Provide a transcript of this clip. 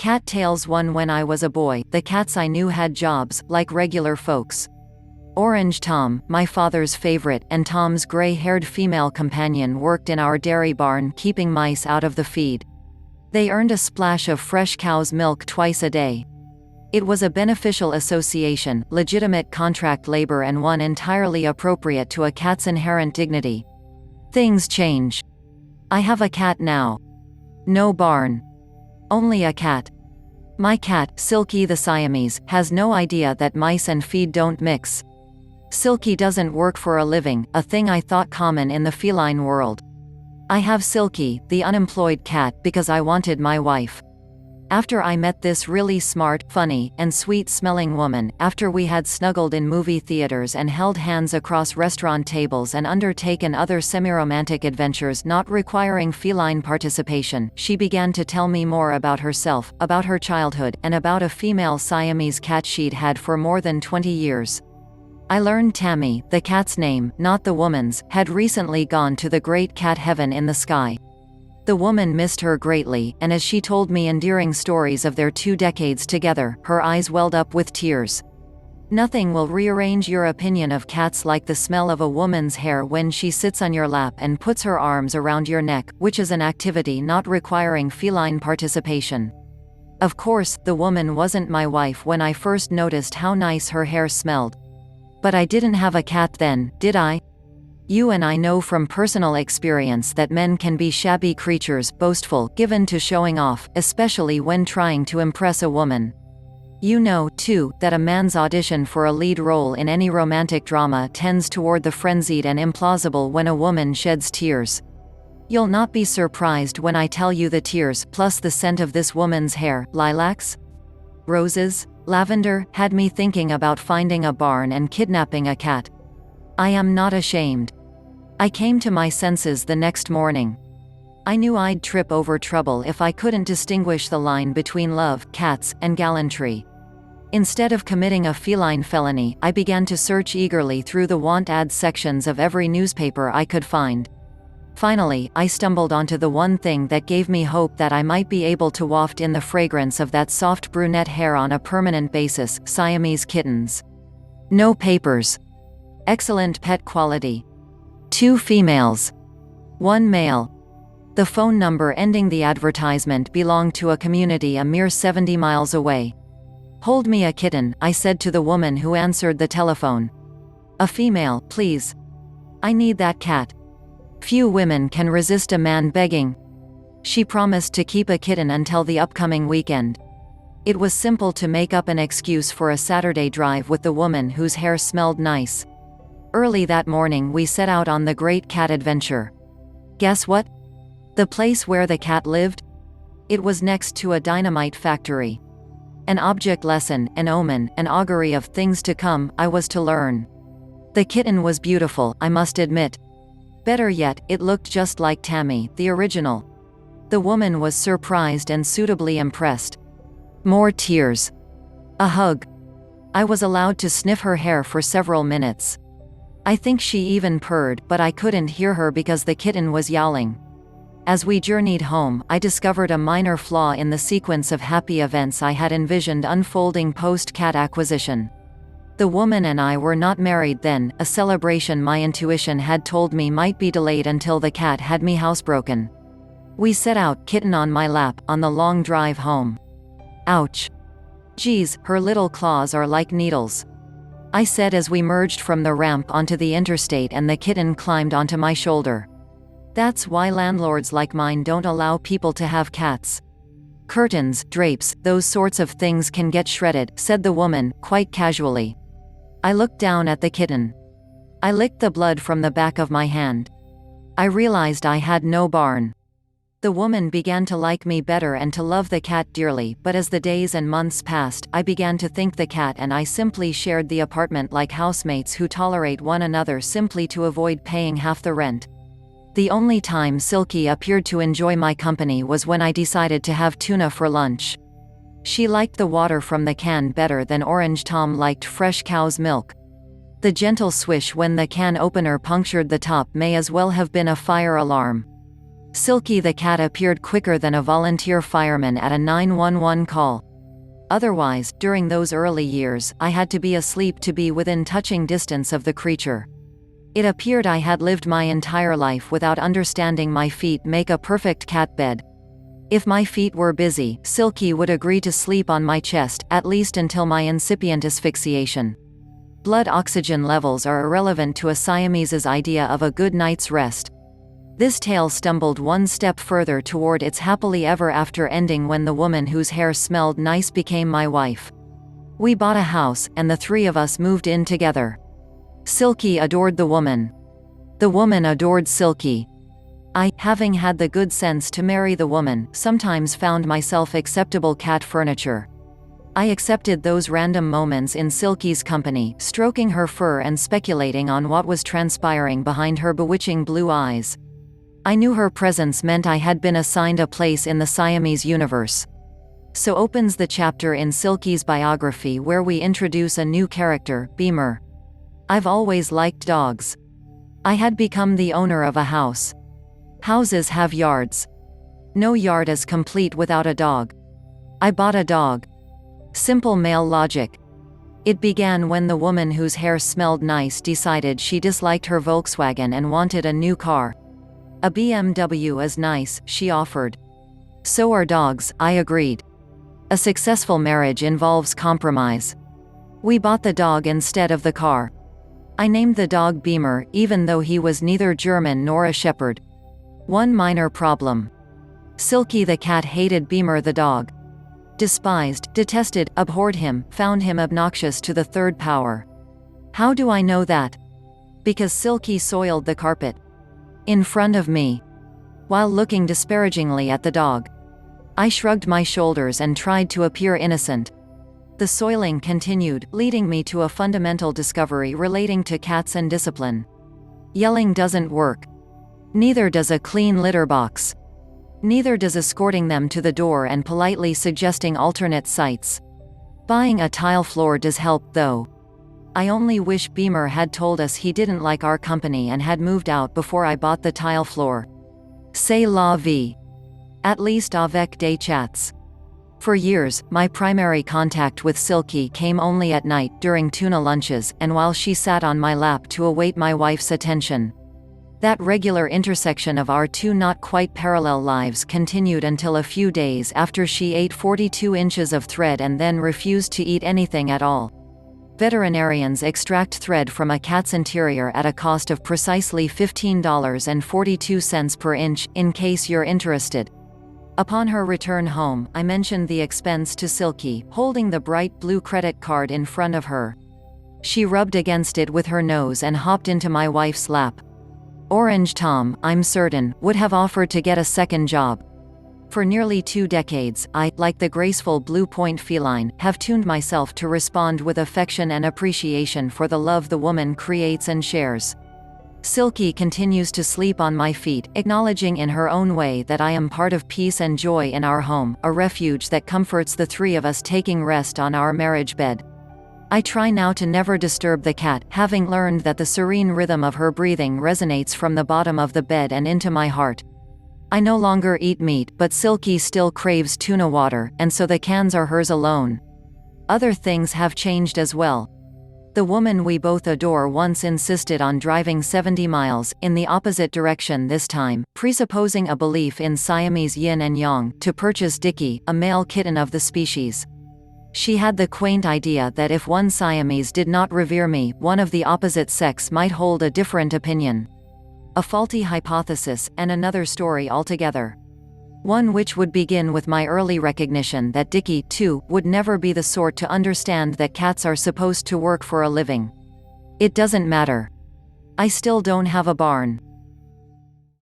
Cat tails. 1. When I was a boy, the cats I knew had jobs, like regular folks. Orange Tom, my father's favorite, and Tom's gray-haired female companion worked in our dairy barn keeping mice out of the feed. They earned a splash of fresh cow's milk twice a day. It was a beneficial association, legitimate contract labor, and one entirely appropriate to a cat's inherent dignity. Things change. I have a cat now. No barn. Only a cat. My cat, Silky the Siamese, has no idea that mice and feed don't mix. Silky doesn't work for a living, a thing I thought common in the feline world. I have Silky, the unemployed cat, because I wanted my wife. After I met this really smart, funny, and sweet-smelling woman, after we had snuggled in movie theaters and held hands across restaurant tables and undertaken other semi-romantic adventures not requiring feline participation, she began to tell me more about herself, about her childhood, and about a female Siamese cat she'd had for more than 20 years. I learned Tammy, the cat's name, not the woman's, had recently gone to the great cat heaven in the sky. The woman missed her greatly, and as she told me endearing stories of their 2 decades together, her eyes welled up with tears. Nothing will rearrange your opinion of cats like the smell of a woman's hair when she sits on your lap and puts her arms around your neck, which is an activity not requiring feline participation. Of course, the woman wasn't my wife when I first noticed how nice her hair smelled. But I didn't have a cat then, did I? You and I know from personal experience that men can be shabby creatures, boastful, given to showing off, especially when trying to impress a woman. You know, too, that a man's audition for a lead role in any romantic drama tends toward the frenzied and implausible when a woman sheds tears. You'll not be surprised when I tell you the tears, plus the scent of this woman's hair, lilacs? Roses? Lavender, had me thinking about finding a barn and kidnapping a cat. I am not ashamed. I came to my senses the next morning. I knew I'd trip over trouble if I couldn't distinguish the line between love, cats, and gallantry. Instead of committing a feline felony, I began to search eagerly through the want ad sections of every newspaper I could find. Finally, I stumbled onto the one thing that gave me hope that I might be able to waft in the fragrance of that soft brunette hair on a permanent basis: Siamese kittens. No papers. Excellent pet quality. 2 females. 1 male. The phone number ending the advertisement belonged to a community a mere 70 miles away. "Hold me a kitten," I said to the woman who answered the telephone. "A female, please. I need that cat." Few women can resist a man begging. She promised to keep a kitten until the upcoming weekend. It was simple to make up an excuse for a Saturday drive with the woman whose hair smelled nice. Early that morning we set out on the great cat adventure. Guess what? The place where the cat lived? It was next to a dynamite factory. An object lesson, an omen, an augury of things to come, I was to learn. The kitten was beautiful, I must admit. Better yet, it looked just like Tammy, the original. The woman was surprised and suitably impressed. More tears. A hug. I was allowed to sniff her hair for several minutes. I think she even purred, but I couldn't hear her because the kitten was yowling. As we journeyed home, I discovered a minor flaw in the sequence of happy events I had envisioned unfolding post-cat acquisition. The woman and I were not married then, a celebration my intuition had told me might be delayed until the cat had me housebroken. We set out, kitten on my lap, on the long drive home. Ouch. Geez, her little claws are like needles. I said as we merged from the ramp onto the interstate and the kitten climbed onto my shoulder. That's why landlords like mine don't allow people to have cats. Curtains, drapes, those sorts of things can get shredded, said the woman, quite casually. I looked down at the kitten. I licked the blood from the back of my hand. I realized I had no barn. The woman began to like me better and to love the cat dearly, but as the days and months passed, I began to think the cat and I simply shared the apartment like housemates who tolerate one another simply to avoid paying half the rent. The only time Silky appeared to enjoy my company was when I decided to have tuna for lunch. She liked the water from the can better than Orange Tom liked fresh cow's milk. The gentle swish when the can opener punctured the top may as well have been a fire alarm. Silky the cat appeared quicker than a volunteer fireman at a 911 call. Otherwise, during those early years, I had to be asleep to be within touching distance of the creature. It appeared I had lived my entire life without understanding my feet make a perfect cat bed. If my feet were busy, Silky would agree to sleep on my chest, at least until my incipient asphyxiation. Blood oxygen levels are irrelevant to a Siamese's idea of a good night's rest. This tale stumbled one step further toward its happily ever after ending when the woman whose hair smelled nice became my wife. We bought a house, and the three of us moved in together. Silky adored the woman. The woman adored Silky. I, having had the good sense to marry the woman, sometimes found myself acceptable cat furniture. I accepted those random moments in Silky's company, stroking her fur and speculating on what was transpiring behind her bewitching blue eyes. I knew her presence meant I had been assigned a place in the Siamese universe. So opens the chapter in Silky's biography where we introduce a new character, Beamer. I've always liked dogs. I had become the owner of a house. Houses have yards. No yard is complete without a dog. I bought a dog. Simple male logic. It began when the woman whose hair smelled nice decided she disliked her Volkswagen and wanted a new car. A BMW is nice, she offered. So are dogs, I agreed. A successful marriage involves compromise. We bought the dog instead of the car. I named the dog Beamer, even though he was neither German nor a shepherd. One minor problem. Silky the cat hated Beamer the dog. Despised, detested, abhorred him, found him obnoxious to the third power. How do I know that? Because Silky soiled the carpet. In front of me. While looking disparagingly at the dog. I shrugged my shoulders and tried to appear innocent. The soiling continued, leading me to a fundamental discovery relating to cats and discipline. Yelling doesn't work. Neither does a clean litter box. Neither does escorting them to the door and politely suggesting alternate sites. Buying a tile floor does help, though. I only wish Beamer had told us he didn't like our company and had moved out before I bought the tile floor. C'est la vie. At least avec des chats. For years, my primary contact with Silky came only at night, during tuna lunches, and while she sat on my lap to await my wife's attention. That regular intersection of our two not quite parallel lives continued until a few days after she ate 42 inches of thread and then refused to eat anything at all. Veterinarians extract thread from a cat's interior at a cost of precisely $15.42 per inch, in case you're interested. Upon her return home, I mentioned the expense to Silky, holding the bright blue credit card in front of her. She rubbed against it with her nose and hopped into my wife's lap. Orange Tom, I'm certain, would have offered to get a second job. For nearly 2 decades, I, like the graceful Blue Point feline, have tuned myself to respond with affection and appreciation for the love the woman creates and shares. Silky continues to sleep on my feet, acknowledging in her own way that I am part of peace and joy in our home, a refuge that comforts the three of us taking rest on our marriage bed. I try now to never disturb the cat, having learned that the serene rhythm of her breathing resonates from the bottom of the bed and into my heart. I no longer eat meat, but Silky still craves tuna water, and so the cans are hers alone. Other things have changed as well. The woman we both adore once insisted on driving 70 miles, in the opposite direction this time, presupposing a belief in Siamese yin and yang, to purchase Dicky, a male kitten of the species. She had the quaint idea that if one Siamese did not revere me, one of the opposite sex might hold a different opinion. A faulty hypothesis, and another story altogether. One which would begin with my early recognition that Dicky, too, would never be the sort to understand that cats are supposed to work for a living. It doesn't matter. I still don't have a barn.